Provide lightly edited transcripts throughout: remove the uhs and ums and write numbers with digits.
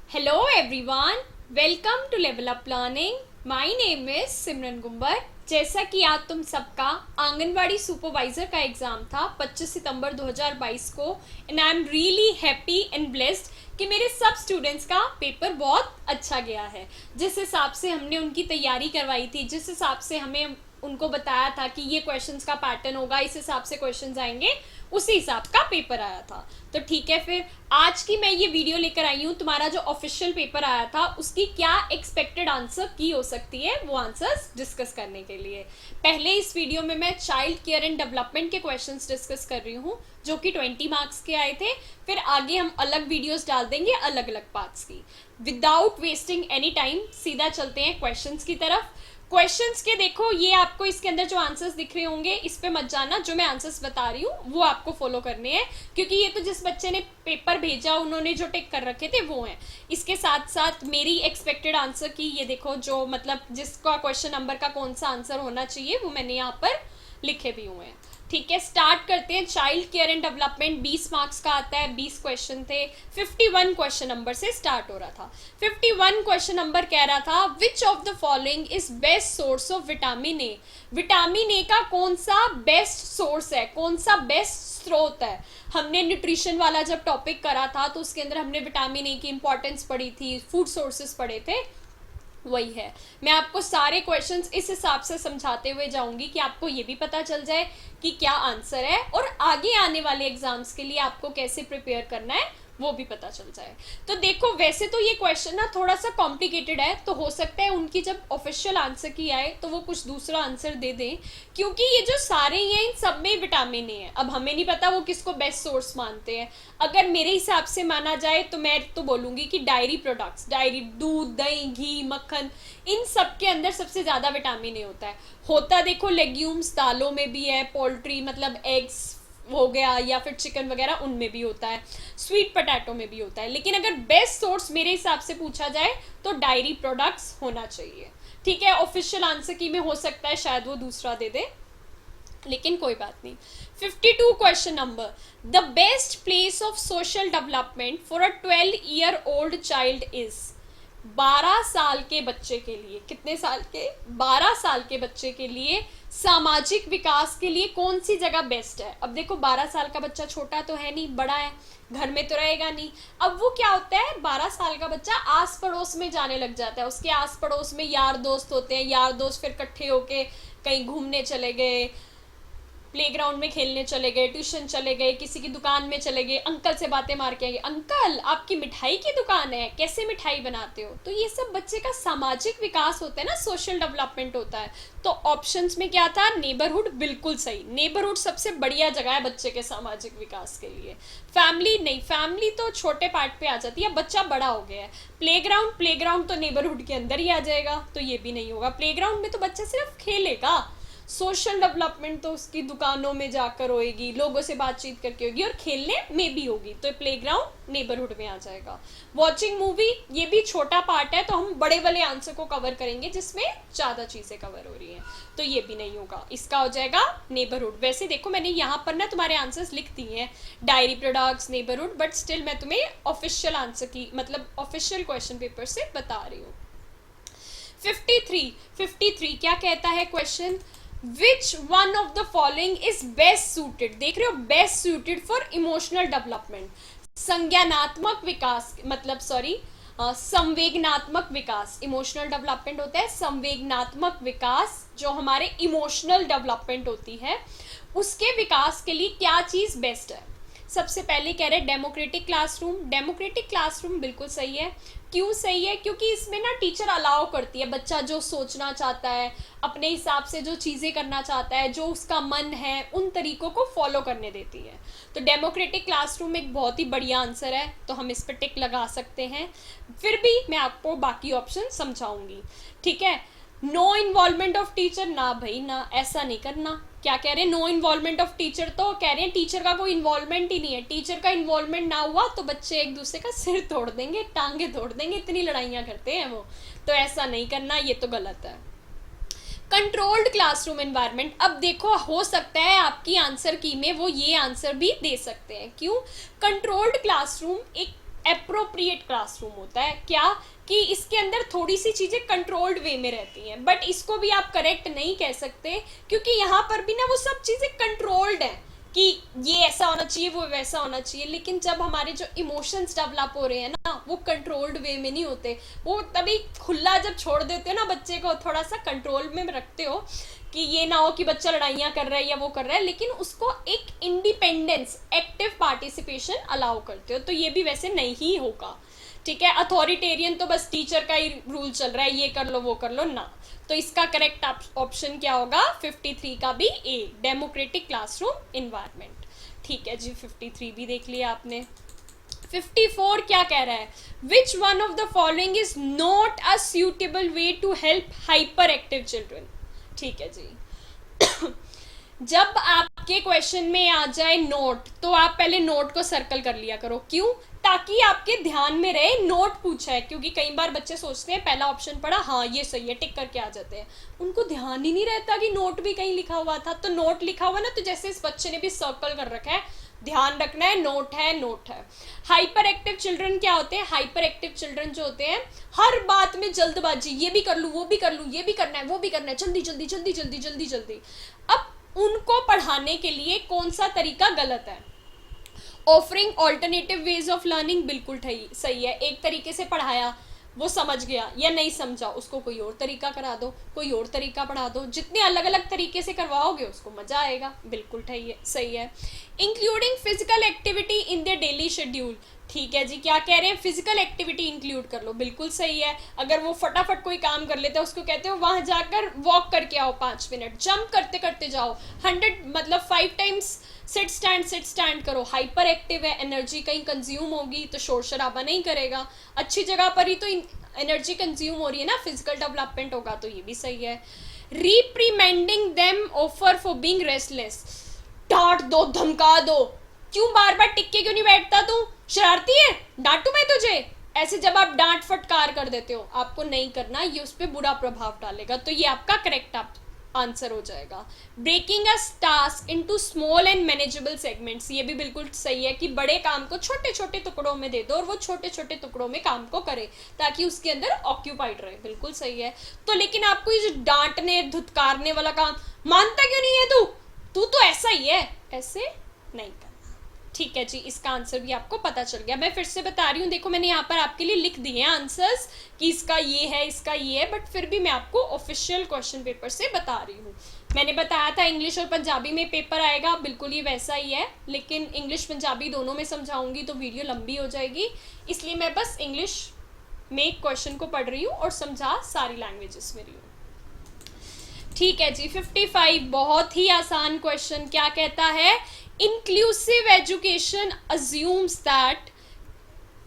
Hello everyone, welcome to Level Up Learning. My name is सिमरन गुम्बर. जैसा कि आज तुम सबका आंगनवाड़ी सुपरवाइजर का एग्जाम था 25 सितंबर 2022 को, and I am really happy and blessed कि मेरे सब स्टूडेंट्स का पेपर बहुत अच्छा गया है. जिस हिसाब से हमने उनकी तैयारी करवाई थी, जिस हिसाब से हमें उनको बताया था कि ये क्वेश्चंस का पैटर्न होगा, इस हिसाब से क्वेश्चंस आएंगे, उसी हिसाब का पेपर आया था. तो ठीक है, फिर आज की मैं ये वीडियो लेकर आई हूँ. तुम्हारा जो ऑफिशियल पेपर आया था उसकी क्या एक्सपेक्टेड आंसर की हो सकती है, वो आंसर्स डिस्कस करने के लिए. पहले इस वीडियो में मैं चाइल्ड केयर एंड डेवलपमेंट के क्वेश्चंस डिस्कस कर रही हूँ जो कि 20 मार्क्स के आए थे. फिर आगे हम अलग वीडियोस डाल देंगे अलग अलग पार्ट्स की. विदाउट वेस्टिंग एनी टाइम सीधा चलते हैं क्वेश्चंस की तरफ. क्वेश्चंस के देखो, ये आपको इसके अंदर जो आंसर्स दिख रहे होंगे इस पे मत जाना. जो मैं आंसर्स बता रही हूँ वो आपको फॉलो करने हैं, क्योंकि ये तो जिस बच्चे ने पेपर भेजा उन्होंने जो टिक कर रखे थे वो हैं. इसके साथ साथ मेरी एक्सपेक्टेड आंसर की ये देखो, जो मतलब जिसका क्वेश्चन नंबर का कौन सा आंसर होना चाहिए वो मैंने यहाँ पर लिखे भी हुए हैं. ठीक है, स्टार्ट करते हैं. Child care and development 20 marks का आता है, 20 क्वेश्चन थे. 51 क्वेश्चन नंबर से स्टार्ट हो रहा था. 51 क्वेश्चन नंबर कह रहा था, विच of the following is best source of vitamin A. Vitamin A का कौन सा बेस्ट सोर्स है, कौन सा बेस्ट स्रोत है. हमने न्यूट्रिशन वाला जब टॉपिक करा था तो उसके अंदर हमने विटामिन ए की इंपॉर्टेंस पढ़ी थी, फूड सोर्सेस पढ़े थे, वही है. मैं आपको सारे क्वेश्चंस इस हिसाब से समझाते हुए जाऊंगी कि आपको ये भी पता चल जाए कि क्या आंसर है, और आगे आने वाले एग्जाम्स के लिए आपको कैसे प्रिपेयर करना है वो भी पता चल जाए. तो देखो, वैसे तो ये क्वेश्चन ना थोड़ा सा कॉम्प्लिकेटेड है, तो हो सकता है उनकी जब ऑफिशियल आंसर की आए तो वो कुछ दूसरा आंसर दे दें, क्योंकि ये जो सारे हैं इन सब में विटामिन ए है. अब हमें नहीं पता वो किसको बेस्ट सोर्स मानते हैं. अगर मेरे हिसाब से माना जाए तो मैं तो बोलूँगी कि डायरी प्रोडक्ट्स, डायरी, दूध, दही, घी, मक्खन, इन सब के अंदर सबसे ज़्यादा विटामिन ए होता देखो लेग्यूम्स, दालों में भी है, पोल्ट्री मतलब एग्स हो गया, या फिर चिकन वगैरह उनमें भी होता है, स्वीट पोटैटो में भी होता है. लेकिन अगर बेस्ट सोर्स मेरे हिसाब से पूछा जाए तो डायरी प्रोडक्ट्स होना चाहिए. ठीक है, ऑफिशियल आंसर की में हो सकता है शायद वो दूसरा दे दे, लेकिन कोई बात नहीं. 52 question number, the best place of social development for a 12 year old child is. 12 साल के बच्चे के लिए, कितने साल के, 12 साल के बच्चे के लिए सामाजिक विकास के लिए कौन सी जगह बेस्ट है. अब देखो, 12 साल का बच्चा छोटा तो है नहीं, बड़ा है, घर में तो रहेगा नहीं. अब वो क्या होता है, 12 साल का बच्चा आस पड़ोस में जाने लग जाता है. उसके आस पड़ोस में यार दोस्त होते हैं, यार दोस्त फिर इकट्ठे होके कहीं घूमने चले गए, प्लेग्राउंड में खेलने चले गए, ट्यूशन चले गए, किसी की दुकान में चले गए, अंकल से बातें मार के आएंगे, अंकल आपकी मिठाई की दुकान है, कैसे मिठाई बनाते हो. तो ये सब बच्चे का सामाजिक विकास होता है ना, सोशल डेवलपमेंट होता है. तो ऑप्शंस में क्या था, नेबरहुड. बिल्कुल सही, नेबरहुड सबसे बढ़िया जगह है बच्चे के सामाजिक विकास के लिए. फैमिली नहीं, फैमिली तो छोटे पार्ट पे आ जाती है, बच्चा बड़ा हो गया है. प्लेग्राउंड, प्लेग्राउंड तो नेबरहुड के अंदर ही आ जाएगा, तो ये भी नहीं होगा. प्लेग्राउंड में तो बच्चा सिर्फ खेलेगा, सोशल डेवलपमेंट तो उसकी दुकानों में जाकर होएगी, लोगों से बातचीत करके होगी, और खेलने में भी होगी. तो प्लेग्राउंड नेबरहुड में आ जाएगा. वॉचिंग मूवी, ये भी छोटा पार्ट है, तो हम बड़े वाले आंसर को कवर करेंगे जिसमें ज़्यादा चीज़ें कवर हो रही हैं, तो ये भी नहीं होगा. इसका हो जाएगा नेबरहुड. वैसे देखो, मैंने यहाँ पर ना तुम्हारे आंसर्स लिख दिए हैं, diary products, neighbourhood, but still मैं तुम्हें ऑफिशियल आंसर की, मतलब ऑफिशियल क्वेश्चन पेपर से बता रही हूँ. 53 क्या कहता है question, which one of the following is best suited. देख रहे हो, best suited for emotional development. संज्ञानात्मक विकास, मतलब सॉरी, संवेगनात्मक विकास. इमोशनल डेवलपमेंट होता है संवेगनात्मक विकास, जो हमारे इमोशनल डेवलपमेंट होती है, उसके विकास के लिए क्या चीज़ बेस्ट है. सबसे पहले कह रहे हैं डेमोक्रेटिक क्लासरूम. डेमोक्रेटिक क्लासरूम बिल्कुल सही है. क्यों सही है, क्योंकि इसमें ना टीचर अलाउ करती है, बच्चा जो सोचना चाहता है, अपने हिसाब से जो चीज़ें करना चाहता है, जो उसका मन है, उन तरीकों को फॉलो करने देती है. तो डेमोक्रेटिक क्लासरूम एक बहुत ही बढ़िया आंसर है, तो हम इस पर टिक लगा सकते हैं. फिर भी मैं आपको बाकी ऑप्शन समझाऊंगी. ठीक है, नो इन्वॉल्वमेंट ऑफ टीचर, ना भाई ना, ऐसा नहीं करना. क्या कह रहे हैं, नो इन्वॉल्वमेंट ऑफ टीचर, तो कह रहे हैं टीचर का कोई इन्वॉल्वमेंट ही नहीं है. टीचर का इन्वॉल्वमेंट ना हुआ तो बच्चे एक दूसरे का सिर तोड़ देंगे, टांगे तोड़ देंगे, इतनी लड़ाइयाँ करते हैं वो, तो ऐसा नहीं करना, ये तो गलत है. Controlled classroom environment. अब देखो, हो सकता है आपकी आंसर की में वो ये आंसर भी दे सकते हैं. क्यों, कंट्रोल्ड क्लासरूम एक अप्रोप्रिएट क्लासरूम होता है। क्या कि इसके अंदर थोड़ी सी चीज़ें कंट्रोल्ड वे में रहती हैं, बट इसको भी आप करेक्ट नहीं कह सकते, क्योंकि यहाँ पर भी ना वो सब चीज़ें कंट्रोल्ड हैं कि ये ऐसा होना चाहिए, वो वैसा होना चाहिए। लेकिन जब हमारे जो इमोशंस डेवलप हो रहे हैं ना, वो कंट्रोल्ड वे में नहीं होते। वो तभी खुला जब छोड़ देते हो ना बच्चे को, थोड़ा सा कंट्रोल में रखते हो कि ये ना हो कि बच्चा लड़ाइयाँ कर रहा है या वो कर रहा है, लेकिन उसको एक इंडिपेंडेंस, एक्टिव पार्टिसिपेशन अलाउ करते हो। तो ये भी वैसे नहीं ही होगा, ठीक है। अथॉरिटेरियन तो बस टीचर का ही रूल चल रहा है, ये कर लो वो कर लो ना। तो इसका करेक्ट ऑप्शन क्या होगा? 53 का भी ए, डेमोक्रेटिक क्लासरूम इन्वायरमेंट। ठीक है जी, 53 भी देख लिया आपने। 54 क्या कह रहा है? Which one of the following is not a suitable way to help hyperactive children. ठीक है जी। जब आपके क्वेश्चन में आ जाए नोट, तो आप पहले नोट को सर्कल कर लिया करो। क्यों? ताकि आपके ध्यान में रहे नोट पूछा है। क्योंकि कई बार बच्चे सोचते हैं पहला ऑप्शन पढ़ा, हाँ ये सही है, टिक करके आ जाते हैं, उनको ध्यान ही नहीं रहता कि नोट भी कहीं लिखा हुआ था। तो नोट लिखा हुआ ना, तो जैसे इस बच्चे ने भी सर्कल कर रखा है, ध्यान रखना है नोट है, नोट है। हाइपर एक्टिव चिल्ड्रन क्या होते हैं? हाइपर एक्टिव चिल्ड्रन जो होते हैं, हर बात में जल्दबाजी, ये भी कर लूँ, वो भी कर लूँ, ये भी करना है, वो भी करना है, जल्दी जल्दी जल्दी जल्दी जल्दी जल्दी। अब उनको पढ़ाने के लिए कौन सा तरीका गलत है? Offering alternative ways of learning बिल्कुल सही है। एक तरीके से पढ़ाया, वो समझ गया या नहीं समझा, उसको कोई और तरीका करा दो, कोई और तरीका पढ़ा दो। जितने अलग अलग तरीके से करवाओगे उसको मजा आएगा। बिल्कुल सही है। Including physical activity in the daily schedule. ठीक है जी, क्या कह रहे हैं? फिजिकल एक्टिविटी इंक्लूड कर लो, बिल्कुल सही है। अगर वो फटाफट कोई काम कर लेता है, उसको कहते हो वहां जाकर वॉक करके आओ 5 मिनट, जंप करते करते जाओ 100 मतलब 5 टाइम्स सिट स्टैंड करो। हाइपर एक्टिव है, एनर्जी कहीं कंज्यूम होगी तो शोर शराबा नहीं करेगा, अच्छी जगह पर ही तो एनर्जी कंज्यूम हो रही है ना, फिजिकल डेवलपमेंट होगा, तो ये भी सही है। Reprimanding them offer for being restless. डांट दो, धमका दो, क्यों बार बार टिक के क्यों नहीं बैठता तू, शरारती है, डांटू मैं तुझे। ऐसे जब आप डांट फटकार कर देते हो, आपको नहीं करना, ये उस पर बुरा प्रभाव डालेगा। तो ये आपका करेक्ट आंसर हो जाएगा। Breaking a task into small and manageable segments, ये भी बिल्कुल सही है कि बड़े काम को छोटे छोटे टुकड़ों में दे दो और वो छोटे छोटे टुकड़ों में काम को करे ताकि उसके अंदर ऑक्यूपाइड रहे। बिल्कुल सही है। तो लेकिन आपको ये जो डांटने धुतकारने वाला काम मानता क्यों नहीं है तू, तू तो ऐसा ही है, ऐसे नहीं करना। ठीक है जी, इसका आंसर भी आपको पता चल गया। मैं फिर से बता रही हूँ, देखो मैंने यहाँ पर आपके लिए लिख दिए हैं आंसर्स कि इसका ये है, इसका ये है, बट फिर भी मैं आपको ऑफिशियल क्वेश्चन पेपर से बता रही हूँ। मैंने बताया था इंग्लिश और पंजाबी में पेपर आएगा, बिल्कुल ये वैसा ही है, लेकिन इंग्लिश पंजाबी दोनों में समझाऊंगी तो वीडियो लंबी हो जाएगी, इसलिए मैं बस इंग्लिश में क्वेश्चन को पढ़ रही हूँ और समझा सारी लैंग्वेजेस में रही हूँ। ठीक है जी, 55 बहुत ही आसान क्वेश्चन क्या कहता है? इंक्लूसिव एजुकेशन अज्यूम्स दैट,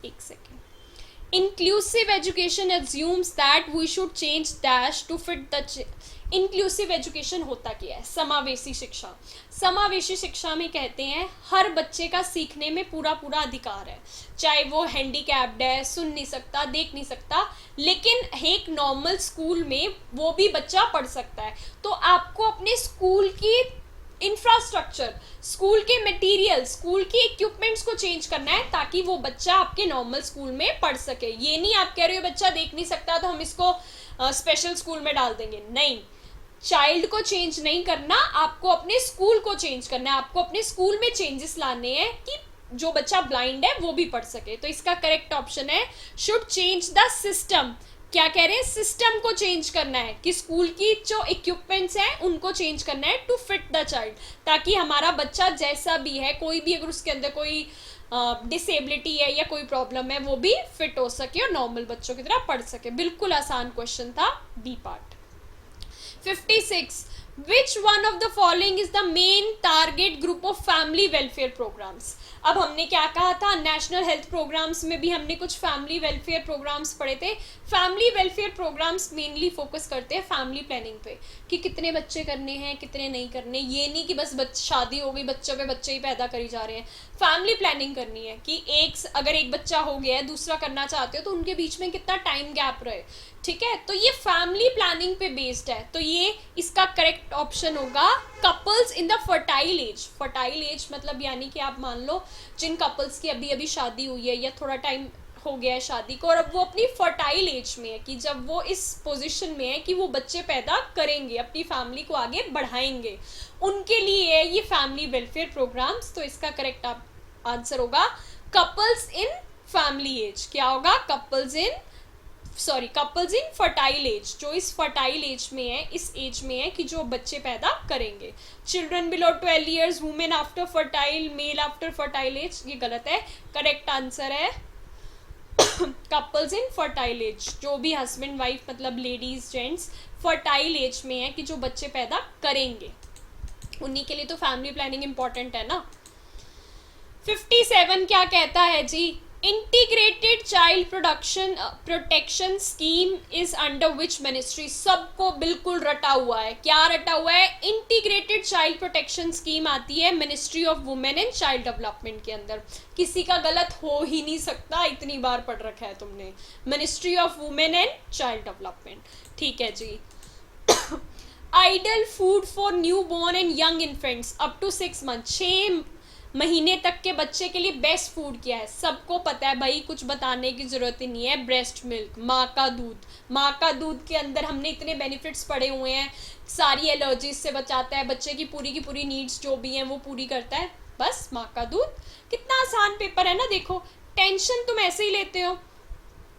एक second, inclusive education assumes that we should change dash to fit the. Inclusive education होता क्या है? समावेशी शिक्षा। समावेशी शिक्षा में कहते हैं हर बच्चे का सीखने में पूरा पूरा अधिकार है, चाहे वो हैंडीकैप्ड है, सुन नहीं सकता, देख नहीं सकता, लेकिन एक नॉर्मल स्कूल में वो भी बच्चा पढ़ सकता है। तो आपको अपने स्कूल की इंफ्रास्ट्रक्चर, स्कूल के मटेरियल, स्कूल के इक्विपमेंट्स को चेंज करना है ताकि वो बच्चा आपके नॉर्मल स्कूल में पढ़ सके। ये नहीं आप कह रहे हो बच्चा देख नहीं सकता तो हम इसको स्पेशल स्कूल में डाल देंगे, नहीं, चाइल्ड को चेंज नहीं करना, आपको अपने स्कूल को चेंज करना है। आपको अपने स्कूल में चेंजेस लाने हैं कि जो बच्चा ब्लाइंड है वो भी पढ़ सके। तो इसका करेक्ट ऑप्शन है शुड चेंज द सिस्टम। क्या कह रहे हैं? सिस्टम को चेंज करना है कि स्कूल की जो इक्विपमेंट्स हैं उनको चेंज करना है टू फिट द चाइल्ड, ताकि हमारा बच्चा जैसा भी है, कोई भी अगर उसके अंदर कोई डिसेबिलिटी है या कोई प्रॉब्लम है, वो भी फिट हो सके और नॉर्मल बच्चों की तरह पढ़ सके। बिल्कुल आसान क्वेश्चन था, B part. 56 Which one of the following is the main target group of family welfare programs? अब हमने क्या कहा था, नेशनल हेल्थ प्रोग्राम्स में भी हमने कुछ फैमिली वेलफेयर प्रोग्राम्स पढ़े थे। Family welfare programmes mainly focus करते हैं फैमिली प्लानिंग पे कि कितने बच्चे करने हैं, कितने नहीं करने। ये नहीं कि बस शादी हो गई, बच्चों पे बच्चे ही पैदा करी जा रहे हैं। फैमिली प्लानिंग करनी है कि अगर एक बच्चा हो गया है, दूसरा करना चाहते हो तो उनके बीच में कितना टाइम गैप रहे। ठीक है, तो ये फैमिली प्लानिंग पे बेस्ड है। तो ये इसका करेक्ट ऑप्शन होगा couples in the fertile age. Fertile age मतलब यानी कि आप मान लो जिन कपल्स की अभी अभी शादी हुई है या थोड़ा टाइम हो गया है शादी को और अब वो अपनी फर्टाइल एज में है कि जब वो इस पोजीशन में है कि वो बच्चे पैदा करेंगे, अपनी फैमिली को आगे बढ़ाएंगे, उनके लिए है ये फैमिली वेलफेयर प्रोग्राम्स। तो इसका करेक्ट आंसर होगा कपल्स इन फैमिली एज। क्या होगा? कपल्स इन फर्टाइल एज, जो इस फर्टाइल एज में है, इस एज में है कि जो बच्चे पैदा करेंगे। Children below 12 years, women after fertile, male after fertile age, ये गलत है। करेक्ट आंसर है कपल्स इन फर्टाइल एज, जो भी हस्बैंड वाइफ मतलब लेडीज जेंट्स फर्टाइल एज में है कि जो बच्चे पैदा करेंगे, उन्हीं के लिए तो फैमिली प्लानिंग इंपॉर्टेंट है ना। 57 क्या कहता है जी? Integrated child protection scheme is under which ministry. सबको बिल्कुल रटा हुआ है। क्या रटा हुआ है? इंटीग्रेटेड चाइल्ड प्रोटेक्शन स्कीम आती है ministry of women and child development के अंदर। किसी का गलत हो ही नहीं सकता, इतनी बार पढ़ रखा है तुमने, ministry of women and child development. ठीक है जी। Ideal food for newborn and young infants up to 6 month, 6 महीने तक के बच्चे के लिए बेस्ट फूड क्या है? सबको पता है भाई, कुछ बताने की जरूरत ही नहीं है। ब्रेस्ट मिल्क, माँ का दूध। माँ का दूध के अंदर हमने इतने बेनिफिट्स पढ़े हुए हैं, सारी एलर्जीज से बचाता है, बच्चे की पूरी नीड्स जो भी हैं वो पूरी करता है। बस माँ का दूध। कितना आसान पेपर है ना, देखो। टेंशन तुम ऐसे ही लेते हो।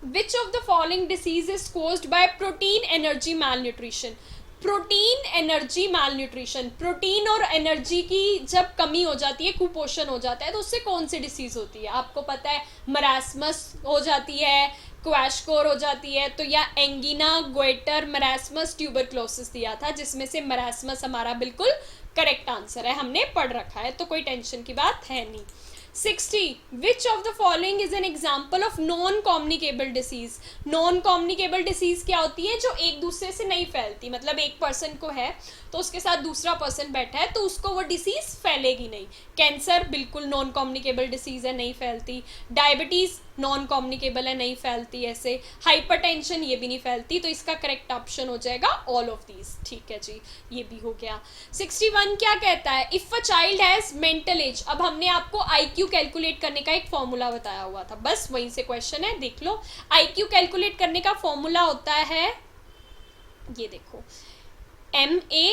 Which of the following disease is caused by protein energy malnutrition? Protein energy malnutrition, protein और एनर्जी की जब कमी हो जाती है, कुपोषण हो जाता है, तो उससे कौन सी डिसीज होती है? आपको पता है, मरासमस हो जाती है, क्वैशकोर हो जाती है, तो या एंगिना, गोइटर, मरासमस, ट्यूबरक्लोसिस दिया था, जिसमें से मरासमस हमारा बिल्कुल करेक्ट आंसर है, हमने पढ़ रखा है, तो कोई टेंशन की बात है नहीं। 60. Which of the following is an example of non-communicable disease? Non-communicable disease क्या होती है? जो एक दूसरे से नहीं फैलती, मतलब एक पर्सन को है तो उसके साथ दूसरा पर्सन बैठा है तो उसको वो डिसीज फैलेगी नहीं। कैंसर बिल्कुल नॉन कम्युनिकेबल डिसीज है, नहीं फैलती। डायबिटीज नॉन कम्युनिकेबल है, नहीं फैलती ऐसे। हाइपरटेंशन ये भी नहीं फैलती, तो इसका करेक्ट ऑप्शन हो जाएगा ऑल ऑफ दीज। ठीक है जी, ये भी हो गया। 61 क्या कहता है? If a child has mental as. अब हमने आपको IQ कैलकुलेट करने का एक फॉर्मूला बताया हुआ था, बस वहीं से क्वेश्चन है, देख लो। IQ कैलकुलेट करने का फॉर्मूला होता है, ये देखो, MA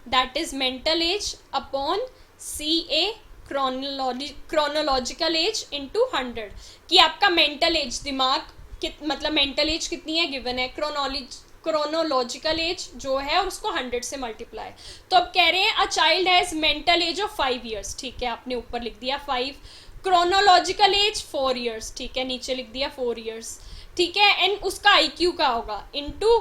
that is mental as upon CA chronological age into 100, कि आपका मेंटल एज, दिमाग मतलब मेंटल एज कितनी है गिवन है, क्रोनोलॉजिकल एज जो है और उसको 100 से मल्टीप्लाई। तो अब कह रहे हैं a child has mental as of 5 years, ठीक है, आपने ऊपर लिख दिया 5। क्रोनोलॉजिकल एज 4 ईयर्स, ठीक है, नीचे लिख दिया 4 ईयर्स, ठीक है। एंड उसका IQ का होगा इंटू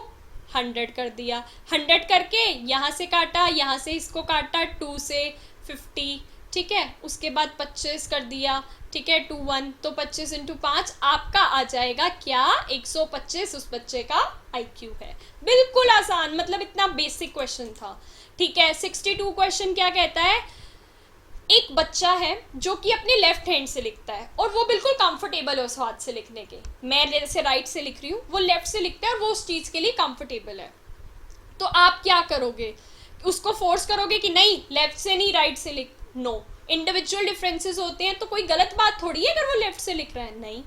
100 कर दिया। 100 करके यहाँ से काटा, यहाँ से इसको काटा, 2 से 50, ठीक है। उसके बाद 25 कर दिया, ठीक है, 2 1, तो 25 इंटू 5 आपका आ जाएगा क्या? 125 उस बच्चे का IQ है। बिल्कुल आसान, मतलब इतना बेसिक क्वेश्चन था, ठीक है। 62 क्वेश्चन क्या कहता है? एक बच्चा है जो कि अपने लेफ्ट हैंड से लिखता है और वो बिल्कुल कंफर्टेबल है उस हाथ से लिखने के। मैं जैसे राइट से लिख रही हूँ, वो लेफ्ट से लिखता है और वो उस चीज़ के लिए कंफर्टेबल है। तो आप क्या करोगे? उसको फोर्स करोगे कि नहीं लेफ्ट से नहीं राइट से लिख? नो, इंडिविजुअल डिफरेंसेस होते हैं, तो कोई गलत बात थोड़ी है अगर वो लेफ्ट से लिख रहा है, नहीं।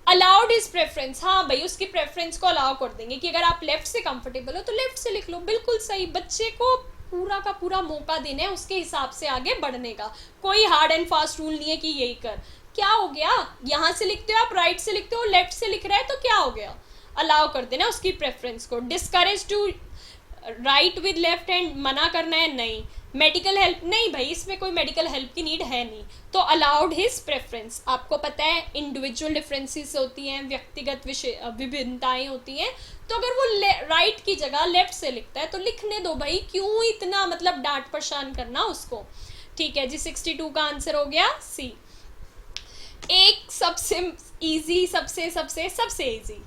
अलाउड इज प्रेफरेंस, हाँ भाई उसकी प्रेफरेंस को अलाउ कर देंगे कि अगर आप लेफ्ट से कंफर्टेबल हो तो लेफ्ट से लिख लो, बिल्कुल सही। बच्चे को पूरा का पूरा मौका देना है उसके हिसाब से आगे बढ़ने का, कोई हार्ड एंड फास्ट रूल नहीं है कि यही कर। क्या हो गया? यहाँ से लिखते हो आप, राइट से लिखते हो, लेफ्ट से लिख रहा है, तो क्या हो गया? अलाउ कर देना उसकी प्रेफरेंस को। Discourage to write with left hand, मना करना है, नहीं। मेडिकल हेल्प, नहीं भाई इसमें कोई मेडिकल हेल्प की नीड है नहीं, तो अलाउड हिज प्रेफरेंस। आपको पता है इंडिविजुअल डिफरेंसेस होती हैं, व्यक्तिगत विभिन्नताएं होती हैं, तो अगर वो राइट की जगह लेफ्ट से लिखता है तो लिखने दो भाई, क्यों इतना मतलब डांट परेशान करना उसको, ठीक है जी। 62 का आंसर हो गया C। एक सबसे इजी, सबसे easy,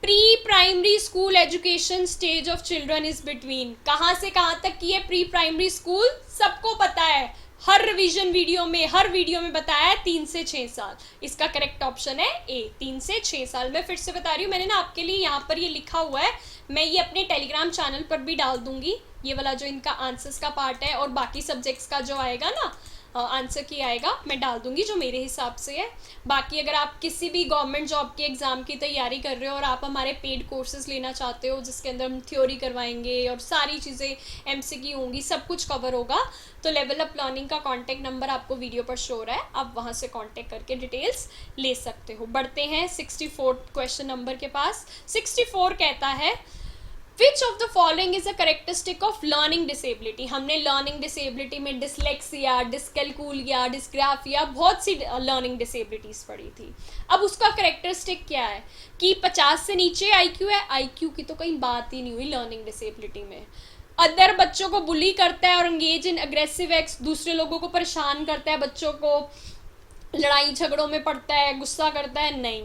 pre primary school education stage of children is between, कहाँ से कहाँ तक की है प्री प्राइमरी स्कूल? सबको पता है, हर रिवीजन वीडियो में, हर वीडियो में बताया है, 3 से 6 साल। इसका करेक्ट ऑप्शन है A, 3 से 6 साल। मैं फिर से बता रही हूँ, मैंने ना आपके लिए यहाँ पर ये लिखा हुआ है, मैं ये अपने टेलीग्राम चैनल पर भी डाल दूंगी, ये वाला जो इनका आंसर्स का पार्ट है, और बाकी सब्जेक्ट्स का जो आएगा ना आंसर की आएगा, मैं डाल दूंगी जो मेरे हिसाब से है। बाकी अगर आप किसी भी गवर्नमेंट जॉब के एग्ज़ाम की तैयारी कर रहे हो और आप हमारे पेड कोर्सेज लेना चाहते हो जिसके अंदर हम थ्योरी करवाएंगे और सारी चीज़ें MCQ होंगी, सब कुछ कवर होगा, तो लेवल अप लर्निंग का कॉन्टैक्ट नंबर आपको वीडियो पर शो हो रहा है, आप वहाँ से कॉन्टैक्ट करके डिटेल्स ले सकते हो। बढ़ते हैं 64 क्वेश्चन नंबर के पास। 64 कहता है विच of the following is a characteristic of learning disability. हमने लर्निंग डिसेबिलिटी में डिसलेक्सिया, डिस्कैलकुलिया, डिस्ग्राफिया, बहुत सी लर्निंग डिसेबिलिटीज पढ़ी थी। अब उसका करेक्टरिस्टिक क्या है कि 50 से नीचे IQ है, IQ की तो कहीं बात ही नहीं हुई लर्निंग डिसेबिलिटी में। अदर बच्चों को बुली करता है और एंगेज इन अग्रेसिव एक्ट्स, दूसरे लोगों को परेशान करता है, बच्चों को लड़ाई झगड़ों में पड़ता है, गुस्सा करता है, नहीं।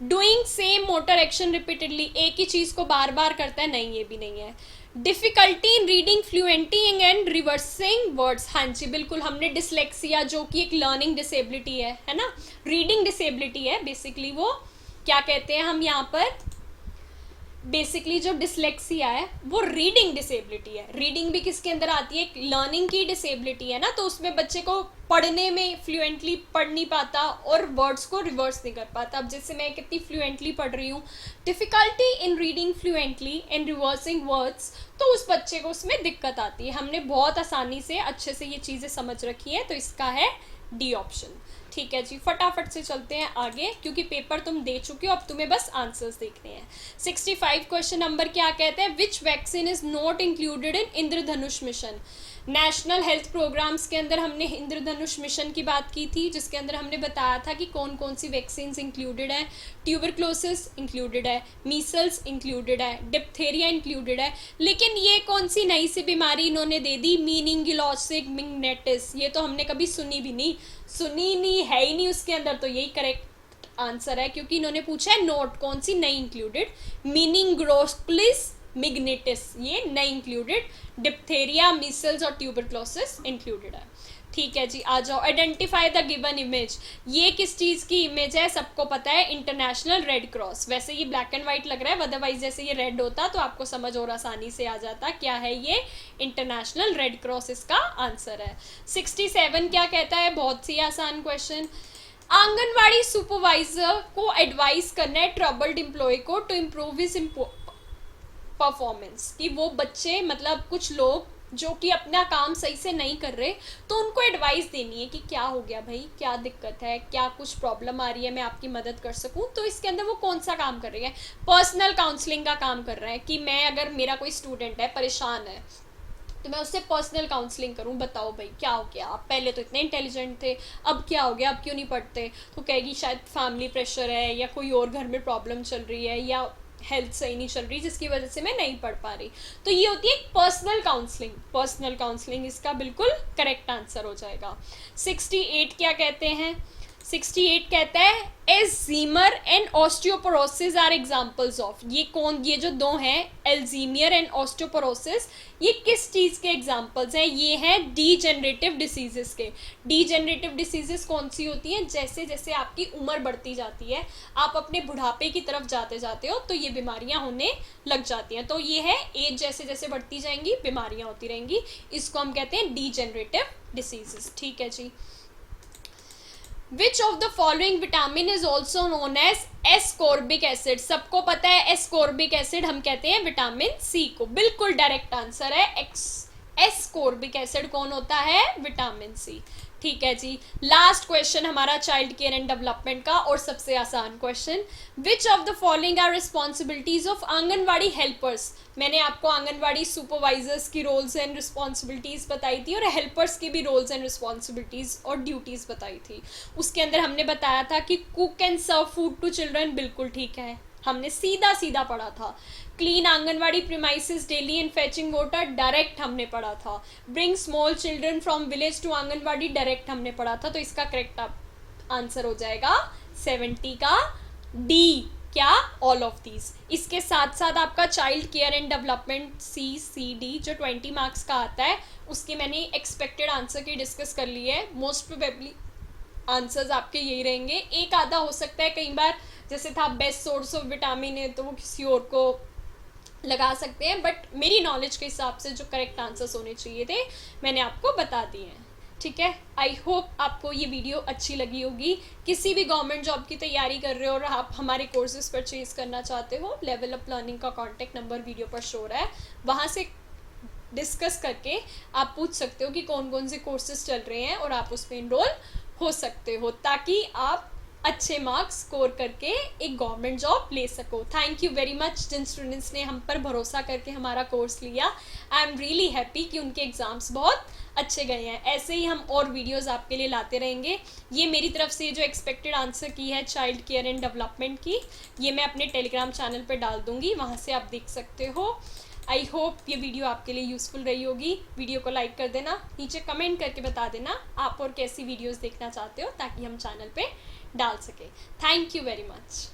Doing same motor action repeatedly, एक ही चीज़ को बार बार करता है, नहीं, ये भी नहीं है। Difficulty in reading fluenting and reversing words, हाँ जी बिल्कुल, हमने डिसलेक्सिया जो कि एक लर्निंग डिसेबिलिटी है ना, रीडिंग डिसेबिलिटी है बेसिकली, वो क्या कहते हैं हम यहाँ पर, बेसिकली जो डिसलेक्सिया है वो रीडिंग डिसेबिलिटी है। रीडिंग भी किसके अंदर आती है, एक लर्निंग की डिसेबिलिटी है ना, तो उसमें बच्चे को पढ़ने में फ्लुएंटली पढ़ नहीं पाता और वर्ड्स को रिवर्स नहीं कर पाता। अब जैसे मैं कितनी फ्लुएंटली पढ़ रही हूँ, difficulty in reading fluently and reversing words, तो उस बच्चे को उसमें दिक्कत आती है। हमने बहुत आसानी से अच्छे से ये चीज़ें समझ रखी हैं, तो इसका है डी ऑप्शन। ठीक है जी, फटाफट से चलते हैं आगे क्योंकि पेपर तुम दे चुके हो, अब तुम्हें बस आंसर्स देखने हैं। 65 क्वेश्चन नंबर क्या कहते हैं, which vaccine is not included in Indradhanush mission. National health programmes के अंदर हमने इंद्रधनुष मिशन की बात की थी जिसके अंदर हमने बताया था कि कौन कौन सी वैक्सीन्स इंक्लूडेड है। ट्यूबरक्लोसिस इंक्लूडेड है, मीसल्स इंक्लूडेड है, डिप्थेरिया इंक्लूडेड है, लेकिन ये कौन सी नई सी बीमारी इन्होंने दे दी, मीनिंगिलोसिस मिंगनेटिस, ये तो हमने कभी सुनी भी नहीं, सुनी नहीं है ही नहीं उसके अंदर, तो यही करेक्ट आंसर है क्योंकि इन्होंने पूछा है नोट कौन सी नई इंक्लूडेड, मीनिंगिलोसिस मिग्नेटिस ये नहीं इंक्लूडेड, डिप्थेरिया, मीसल्स और ट्यूबरक्लोसिस इंक्लूडेड है। ठीक है जी, आ जाओ, आइडेंटिफाई द गिवन इमेज, ये किस चीज़ की इमेज है, सबको पता है इंटरनेशनल रेड क्रॉस। वैसे ये ब्लैक एंड वाइट लग रहा है, अदरवाइज जैसे ये रेड होता तो आपको समझ और आसानी से आ जाता क्या है ये, इंटरनेशनल रेड क्रॉस इसका आंसर है। 67 क्या कहता है, बहुत सी आसान क्वेश्चन, आंगनवाड़ी सुपरवाइजर को एडवाइस करना है ट्रबल्ड एम्प्लॉय को टू इम्प्रूव हिज परफॉर्मेंस, कि वो बच्चे मतलब कुछ लोग जो कि अपना काम सही से नहीं कर रहे तो उनको एडवाइस देनी है कि क्या हो गया भाई, क्या दिक्कत है, क्या कुछ प्रॉब्लम आ रही है, मैं आपकी मदद कर सकूं। तो इसके अंदर वो कौन सा काम कर रही है, पर्सनल काउंसलिंग का काम कर रहा है कि मैं अगर मेरा कोई स्टूडेंट है परेशान है तो मैं उससे पर्सनल काउंसलिंग करूं, बताओ भाई क्या हो गया, आप पहले तो इतने इंटेलिजेंट थे, अब क्या हो गया, अब क्यों नहीं पढ़ते, तो कहेगी शायद फैमिली प्रेशर है या कोई और घर में प्रॉब्लम चल रही है या हेल्थ सही नहीं चल रही जिसकी वजह से मैं नहीं पढ़ पा रही, तो ये होती है पर्सनल काउंसलिंग। पर्सनल काउंसलिंग इसका बिल्कुल करेक्ट आंसर हो जाएगा। 68 क्या कहते हैं, 68 कहता है Alzheimer and osteoporosis are examples of, ये कौन, ये जो दो हैं एल्जीमियर एंड ऑस्टियोपोरोसिस, ये किस चीज़ के एग्जांपल्स हैं, ये हैं डीजेनरेटिव डिसीजेस के। डीजेनरेटिव डिसीजेस कौन सी होती हैं, जैसे जैसे आपकी उम्र बढ़ती जाती है, आप अपने बुढ़ापे की तरफ जाते जाते हो तो ये बीमारियां होने लग जाती हैं, तो ये है एज जैसे जैसे बढ़ती जाएंगी बीमारियां होती रहेंगी, इसको हम कहते हैं डीजेनरेटिव डिसीजेस। ठीक है जी, Which of the following vitamin is also known as ascorbic acid, सबको पता है ascorbic acid हम कहते हैं विटामिन सी को, बिल्कुल डायरेक्ट आंसर है, एस्कॉर्बिक एसिड कौन होता है, विटामिन सी। ठीक है जी, लास्ट क्वेश्चन हमारा चाइल्ड केयर एंड डेवलपमेंट का और सबसे आसान question, which of the following are responsibilities of anganwadi helpers. मैंने आपको आंगनवाड़ी सुपरवाइजर्स की रोल्स एंड रिस्पॉन्सिबिलिटीज़ बताई थी और हेल्पर्स की भी रोल्स एंड रिस्पॉन्सिबिलिटीज़ और ड्यूटीज़ बताई थी। उसके अंदर हमने बताया था कि cook and serve food to children, बिल्कुल ठीक है, हमने सीधा सीधा पढ़ा था। Clean anganwadi premises daily and fetching water, direct हमने पढ़ा था। Bring small children from village to anganwadi, direct हमने पढ़ा था, तो इसका करेक्ट आंसर हो जाएगा 70 का डी, क्या, ऑल ऑफ दीज। इसके साथ साथ आपका child care and development CCD जो 20 मार्क्स का आता है, उसकी मैंने एक्सपेक्टेड आंसर की डिस्कस कर ली है। मोस्ट प्रोबेबली आंसर्स आपके यही रहेंगे, एक आधा हो सकता है कई बार, जैसे था बेस्ट सोर्स ऑफ विटामिन है तो वो किसी और को लगा सकते हैं, बट मेरी नॉलेज के हिसाब से जो करेक्ट आंसर्स होने चाहिए थे मैंने आपको बता दिए हैं। ठीक है, आई होप आपको ये वीडियो अच्छी लगी होगी। किसी भी गवर्नमेंट जॉब की तैयारी कर रहे हो और आप हमारे कोर्सेज परचेज करना चाहते हो, लेवल अप लर्निंग का कॉन्टैक्ट नंबर वीडियो पर शो रहा है, वहाँ से डिस्कस करके आप पूछ सकते हो कि कौन कौन से कोर्सेज चल रहे हैं और आप उसमें इनरोल हो सकते हो, ताकि आप अच्छे मार्क्स स्कोर करके एक गवर्नमेंट जॉब ले सको। थैंक यू वेरी मच जिन स्टूडेंट्स ने हम पर भरोसा करके हमारा कोर्स लिया। आई एम रियली हैप्पी कि उनके एग्ज़ाम्स बहुत अच्छे गए हैं। ऐसे ही हम और वीडियोस आपके लिए लाते रहेंगे। ये मेरी तरफ से जो एक्सपेक्टेड आंसर की है चाइल्ड केयर एंड डेवलपमेंट की, ये मैं अपने टेलीग्राम चैनल पर डाल दूँगी, वहाँ से आप देख सकते हो। आई होप ये वीडियो आपके लिए यूज़फुल रही होगी। वीडियो को लाइक कर देना, नीचे कमेंट करके बता देना आप और कैसी वीडियोस देखना चाहते हो, ताकि हम चैनल पे डाल सके। Thank you very much.